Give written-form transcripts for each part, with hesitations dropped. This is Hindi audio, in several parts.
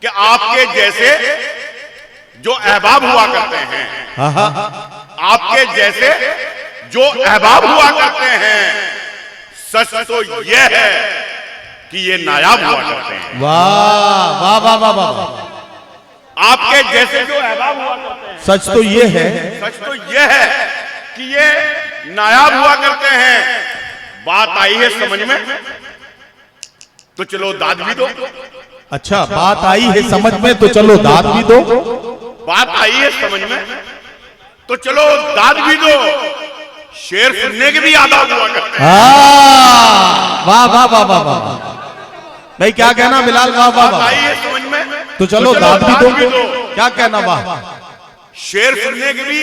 कि आपके जैसे जो अहबाब हुआ करते हैं, आपके जैसे जो अहबाब हुआ करते हैं, सच तो यह है कि ये नायाब हुआ करते हैं। वाह वाह वाह वाह वाह। आपके जैसे जो अहबाब हुआ करते हैं, सच तो ये है, सच तो यह है कि ये नायाब हुआ करते हैं। बात आई है समझ में तो चलो दाद भी दो। अच्छा बात आई है समझ में तो चलो दाद भी दो। बात आई है समझ में तो चलो दाद भी दो। शेर सुनने के भी आदाब हुआ करते हैं। वाह वाह वाह वाह वाह। भाई क्या कहना बिलाल? वाह वाह वाह। आई है समझ में तो चलो दाद भी दो। क्या कहना? वाह। शेर सुनने के भी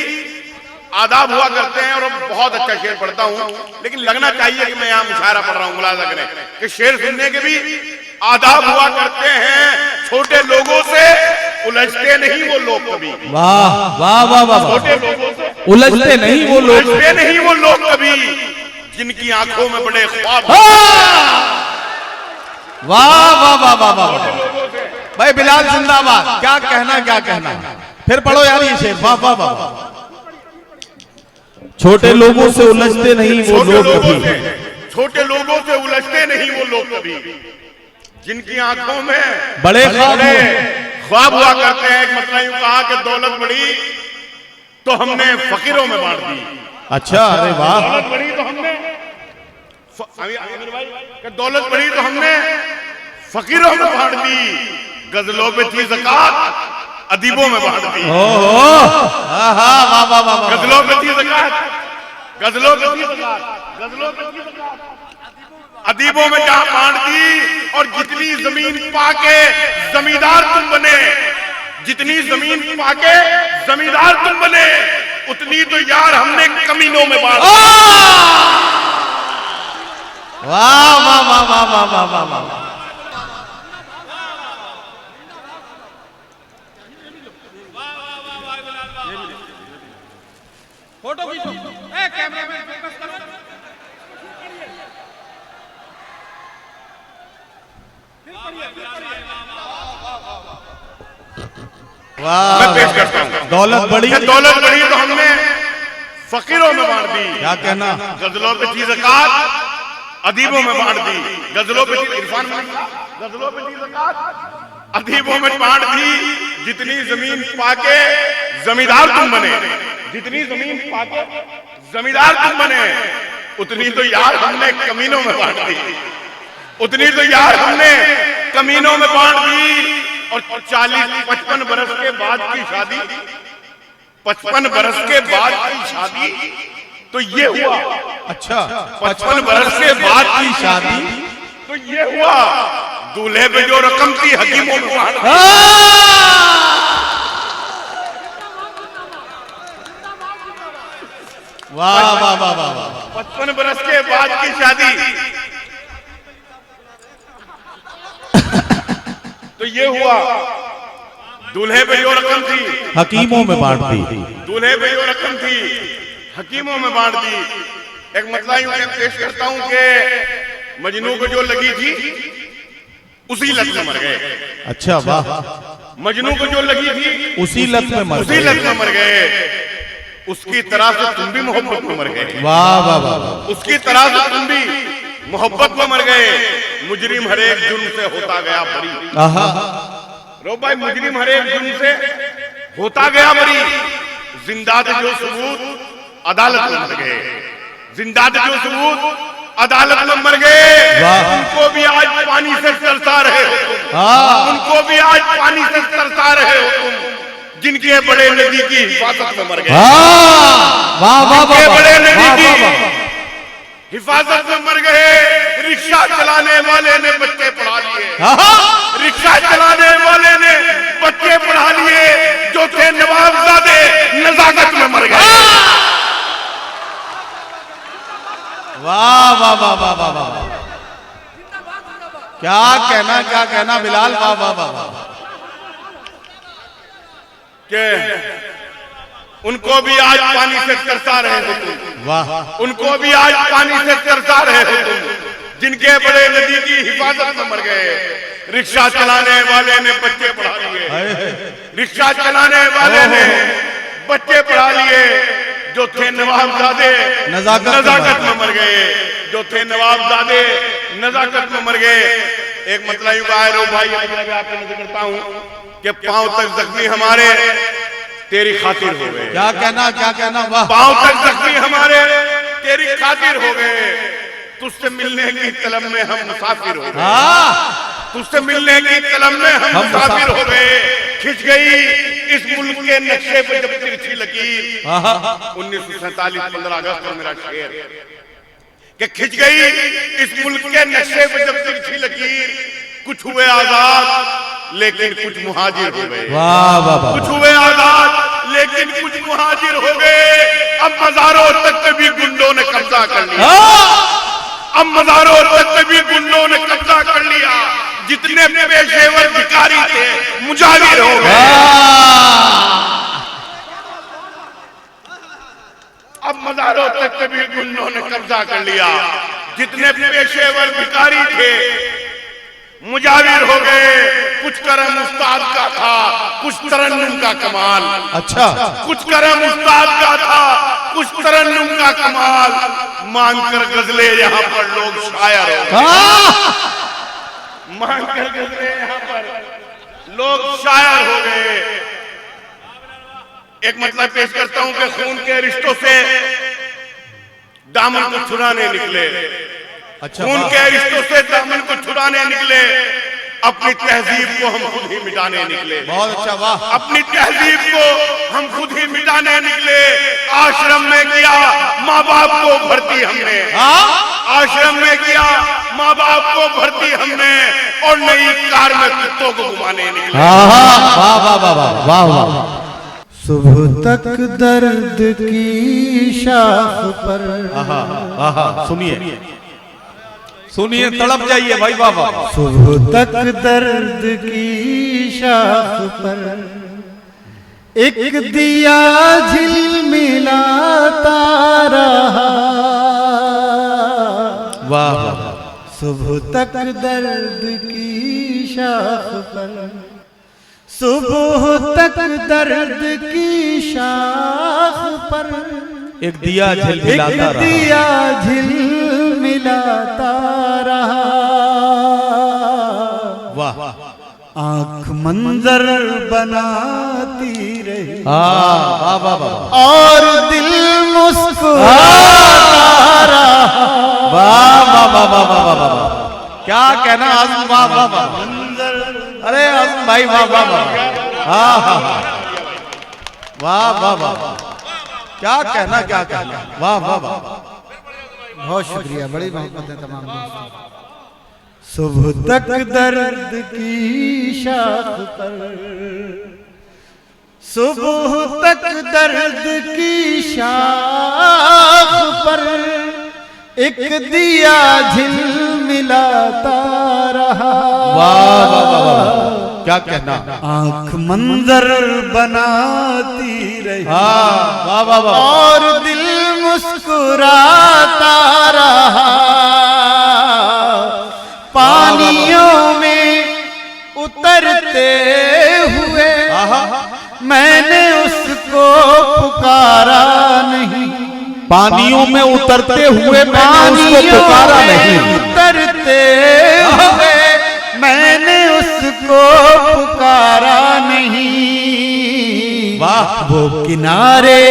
आदाब हुआ करते हैं और बहुत अच्छा शेर पढ़ता हूं, लेकिन लगना चाहिए कि मैं यहाँ मुशायरा पढ़ रहा हूँ। मुलाजा करें कि शेर सुनने के भी आदाब हुआ करते हैं। छोटे लोगों से उलझते नहीं वो लोग कभी। वाह वाह वाह वाह। छोटे लोगों से उलझते नहीं वो लोग, उलझते नहीं वो लोग कभी जिनकी आंखों में बड़े ख्वाब। वाह वाह वाह वाह वाह। भाई बिलाल जिंदाबाद। क्या कहना, क्या कहना? फिर पढ़ो यार ये शेर। वाह वाह वाह। छोटे लोगों से उलझते नहीं वो लोग कभी, छोटे लोगों से उलझते नहीं वो लोग कभी जिनकी आंखों में बड़े ख्वाब हुआ करते हैं। एक मतलब यूं कहा कि दौलत बढ़ी तो हमने फकीरों में बांट दी। अच्छा अरे वाह। दौलत बढ़ी तो हमने दौलत बढ़ी तो हमने फकीरों में बांट दी। गजलों पे थी ज़कात, अदीबों में बांट दी। गजलों पे थी ज़कात, गजलों पे थी ज़कात, गजलों पे थी ज़कात, अदीबों में जहां बांट दी। और जितनी जमीन पाके जमींदार तुम बने, जितनी जमीन पाके जमींदार तुम बने, उतनी तो यार हमने कमीनों में बांट दी। वाह वाह वाह वाह वाह वाह वाह वाह। फोटो खींचो। ए कैमरामैन फोकस करो। वाह। मैं पेश करता हूं। दौलत बढ़ी, दौलत बढ़ी तो हमने फकीरों में बांट दी। क्या कहना? गजलों पे थी ज़कात, अदीबों में बांट दी। गजलों पे थी इरफान, गजलों पे थी ज़कात, अदीबों में बांट दी। जितनी जमीन पाके जमींदार तुम बने, जितनी जमीन पाके जमींदार तुम बने, उतनी तो यार हमने कमीनों में बांट दी। उतनी तो यार हमने कमीनों में बांट दी। और 40-55 बरस के बाद की शादी, 55 बरस के बाद की शादी तो ये हुआ। अच्छा 55 बरस के बाद की शादी तो ये हुआ। दूल्हे पे जो रकम थी हकीमों में बांट दी। वाह वाह वाह वाह। 55 बरस के बाद की शादी तो ये हुआ। दूल्हे पे जो रकम थी हकीमों में बांट दी। दूल्हे पे जो रकम थी हकीमों में बांट दी। एक मतलब यूं मैं पेश करता हूं कि मजनू को जो लगी थी उसी लत में मर गए। अच्छा वाह। मजनू को जो लगी थी उसी लत में मर उसी लत में मर गए। उसकी तरह से तुम भी मोहब्बत में मर गए। वाह वाह वाह। उसकी तरह से तुम भी मोहब्बत में मर गए। मुजरिम हर एक जुर्म से होता गया बरी। रो भाई मुजरिम हर एक जुर्म से होता गया बरी। जिंदा थे जो सबूत अदालत में मर गए। जिंदा थे जो सबूत अदालत में मर गए। उनको भी आज पानी से तरसा रहे हो तुम। उनको भी आज पानी से तरसा रहे हो तुम। जिनके बड़े नदी की हिफाजत में मर गए। वाह वाह वाह। बड़े नदी की हिफाजत में मर गए। रिक्शा चलाने वाले ने बच्चे पढ़ा लिए। रिक्शा चलाने वाले ने बच्चे पढ़ा लिए जो थे नवाबजादे नजाकत में मर गए। वाह वाह वाह वाह वाह वाह। क्या कहना, क्या कहना बिलाल? वाह वाह वाह वाह। के उनको भी आज पानी से तरसा रहे हो तुम। वाह। उनको भी आज पानी से तरसा रहे हो तुम। जिनके बड़े नदी की हिफाजत में मर गए। रिक्शा चलाने वाले ने बच्चे पढ़ा रिक्शा चलाने वाले ने बच्चे पढ़ा लिए, जो थे नवाबजादे नजाकत में मर गए, जो थे नवाबजादे नजाकत में मर गए। एक मतलब यूं कहा रो भाई, मैं आपको नजर करता हूं कि पांव तक जख्मी हमारे तेरी खातिर हो गए। क्या कहना, वाह। पांव तक जख्मी हमारे तेरी खातिर हो गए, तुझसे मिलने की तलब में हम मुसाफिर हो गए, तुझसे मिलने की तलब में हम मुसाफिर हो गए। खिंच गई इस मुल्क के नक्शे पे जब तिरछी लकीर, 1947 15 अगस्त को मेरा शेर कि खिंच गई इस मुल्क के नक्शे पे जब तिरछी लकीर, कुछ हुए आजाद लेकिन कुछ मुहाजिर हो गए। वाह वाह वाह। कुछ हुए आजाद लेकिन कुछ मुहाजिर हो गए। अब मज़ारों तक भी गुंडों ने कब्जा कर लिया, अब मज़ारों तक भी गुंडों ने कब्जा कर लिया। जितने पेशेवर भिखारी थे मुजाहिर हो गए। अब मज़ारों तक भी गुंडों ने कब्जा कर लिया। जितने पेशेवर भिखारी थे मुजाहिर हो गए। कुछ करम उस्ताद का था, कुछ तरन्नुम का कमाल। अच्छा, कुछ करम उस्ताद का था, कुछ तरन्नुम का कमाल। मांग कर गजले यहाँ पर लोग शायर हो गए, मांग कर गजले यहाँ पर लोग शायर हो गए। एक मतलब पेश करता हूं कि खून के रिश्तों से दामन को छुड़ाने निकले। अच्छा, खून के रिश्तों से दामन को छुड़ाने निकले, अपनी तहजीब को हम खुद ही मिटाने निकले। बहुत अच्छा, वाह। अपनी तहजीब को हम खुद ही मिटाने निकले। आश्रम में किया माँ बाप को भर्ती हमने, आश्रम में किया माँ बाप को भर्ती हमने, और नई कार में कुत्तों को घुमाने निकले। वाह वाह वाह वाह वाह। सुबह तक दर्द की शाख पर, सुनिए सुनिए, तड़प जाइए भाई। वाह वाह। सुबह तक दर्द की शाख पर एक दिया झिलमिलाता रहा। वाह वाह। सुबह तक दर्द की शाख पर, सुबह तक दर्द की शाख पर एक दिया झिलमिलाता रहा, दिया झिलमिलाता रहा। वाह। आंख मंजर बनाती रही, वाह वाह वाह। और दिल मुस्कुराता रहा। वाह वाह वाह वाह वाह वाह। क्या कहना आज़म, वाह वाह वाह। अरे आज़म भाई, वाह वाह वाह। हाँ हाँ, वाह वाह वाह। क्या कहना, क्या कहना, वाह वाह वाह। बहुत शुक्रिया, बड़ी मोहब्बत है तमाम दोस्तों। सुबह तक दर्द की शाख पर, सुबह तक दर्द की शाख पर एक दिया झिलमिलाता रहा। वाह वाह वाह। क्या कहना, आंख मंजर बनाती रही, वाह वाह वाह। और दिल मुस्कुराता रहा। पानियों में उतरते हुए मैंने उसको पुकारा नहीं, पानियों में उतरते हुए मैंने उसको पुकारा नहीं, उतरते हुए मैंने उसको पुकारा नहीं। वाह। वो किनारे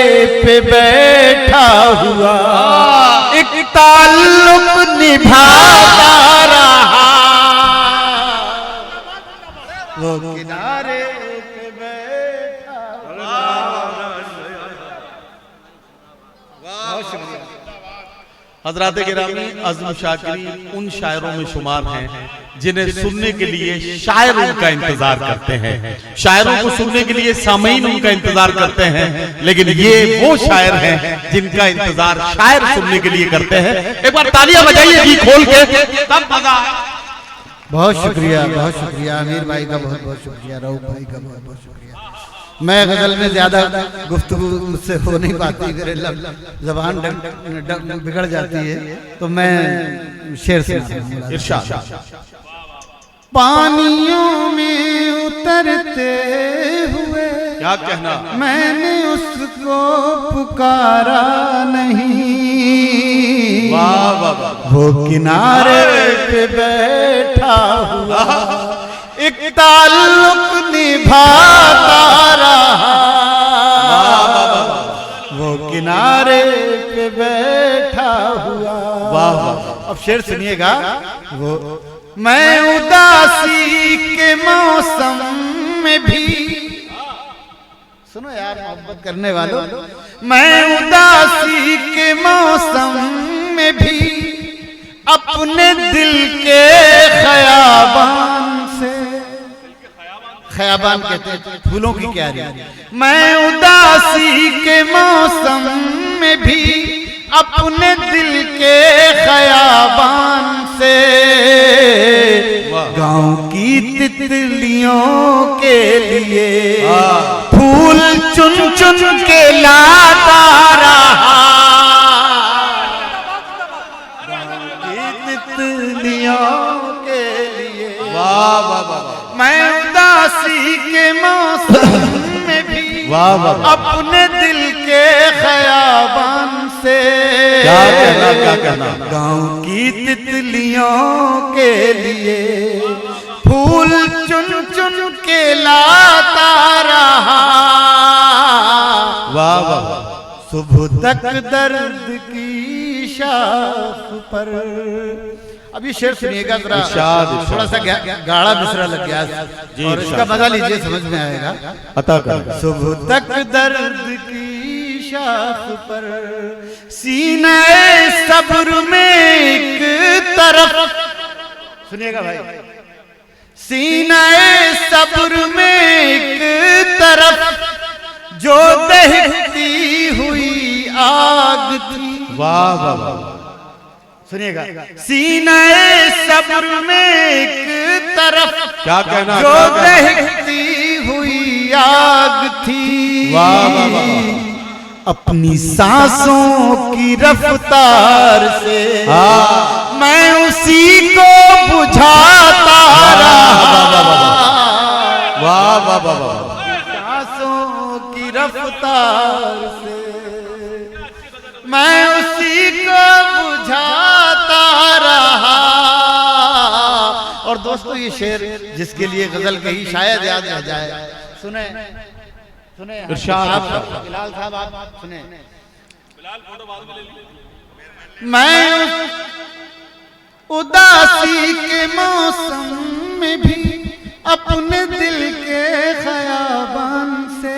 पे बैठा हुआ एक ताल्लुक निभाता रहा। वो किनारे पे बैठा हुआ। बहुत शुक्रिया। हज़रात गिरामी, अज़्म शाकिरी उन शायरों में शुमार हैं जिन्हें सुनने के लिए शायर उनका इंतजार करते हैं, शायरों को सुनने के लिए सामीन उनका इंतजार करते हैं, लेकिन ये वो शायर हैं जिनका इंतजार शायर सुनने के लिए करते हैं। एक बार तालियां बजाइए जी खोल के, तब मजा। बहुत शुक्रिया, बहुत शुक्रिया आमिर भाई का, बहुत बहुत शुक्रिया रऊफ भाई का, बहुत बहुत शुक्रिया। मैं गजल में ज्यादा गुफ्तगू मुझसे हो नहीं पाती, मेरे जबान बिगड़ जाती है, तो मैं शेर सुनाता हूं। इरशाद। पानियों में उतरते हुए क्या कहना? मैंने उसको पुकारा नहीं, वाह वाह वाह, वो किनारे पे बैठा हुआ एक ताल्लुक निभाता रहा, वो किनारे पे बैठा हुआ। वाह वाह। अब शेर सुनिएगा। वो मैं उदासी के मौसम में भी, सुनो यार मोहब्बत करने वालों, मैं उदासी के मौसम में भी अपने दिल के खयाबान से, खयाबान कहते हैं फूलों की क्यारी, मैं उदासी के मौसम में भी अपने दिल के खयाबान से गांव की तितलियों के लिए फूल चुन चुन के लाता रहा, गांव की तितलियों के लिए। वाह वाह वाह, मैं उदासी के मौसम में भी वाह वाह, अपने दिल के खयाबान से, क्या कहना, क्या कहना? गांव की तितलियों के लिए फूल चुन चुन के लाता रहा। वाह वाह, सुबह तक दर्द की शाख पर। अब ये शेर सुनिएगा जरा, थोड़ा सा गाढ़ा मिसरा लग गया और इसका मजा लीजिए, समझ में आएगा। अता कर। सुबह तक दर्द की शाख पर सीने सब्र में एक तरफ, सुनिएगा भाई, सीने सब्र में एक तरफ जो दहकती हुई आग थी। वाह वाह वाह, सुनिएगा, सीने सब्र में एक तरफ क्या कहना, जो क्या कहना? दहकती हुई आग थी। वाह वाह वाह, अपनी सांसों की रफ्तार से मैं उसी को बुझाता रहा। वाह वाह वाह वाह, सांसों की रफ्तार से मैं उसी को बुझाता रहा। और दोस्तों ये शेर जिसके लिए गजल कही शायद याद रह जाए, सुने सुने इरशाद बिलाल साहब, आप सुने। मैं उदासी के मौसम में भी अपने दिल के खयाबान से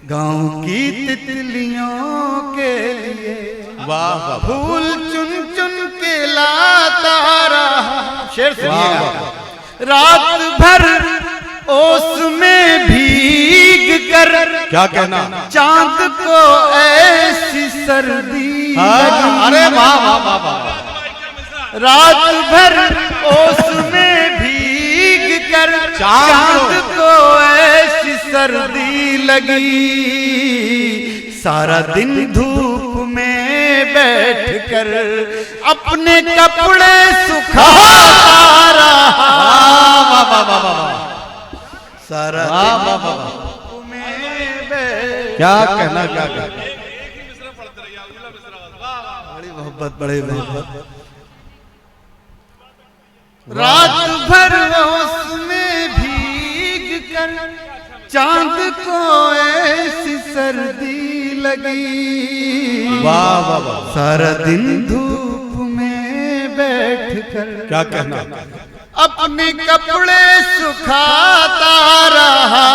गांव की तितलियों के लिए वाह वाह, फूल चुन चुन के लाता रहा। शेर सुनिएगा। रात भर ओस में भीग कर, क्या कहना? चांद को ऐसी सर्दी लगी। अरे वाह वाह वाह वाह, रात भर ओस में भीग कर चांद को ऐसी सर्दी लगी। सारा दिन धूप में बैठकर अपने कपड़े सुखाता रहा। सारा धूप में बैठ, क्या कहना, क्या कहना? बड़ी मोहब्बत, बड़ी मोहब्बत। रात भर उसमें भीग कर चांद को ऐसी सर्दी लगी। वाह वाह वाह, सारा दिन धूप में बैठकर क्या कहना? अपने कपड़े सुखाता रहा।